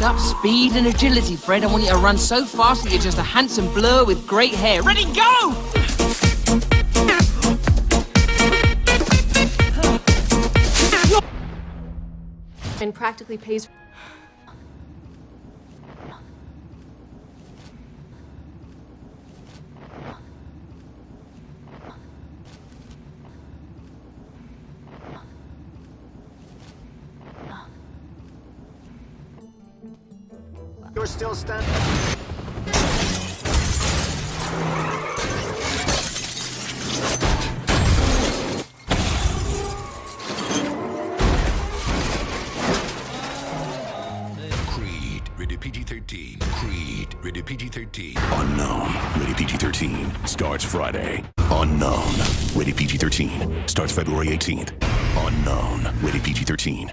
up speed and agility, Fred. I want you to run so fast that you're just a handsome blur with great hair. Ready, go! And practically pays. You're still standing. Creed, rated PG-13. Creed, rated PG-13. Unknown, rated PG-13, starts Friday. Unknown, rated PG-13, starts February 18th. Unknown, rated PG-13.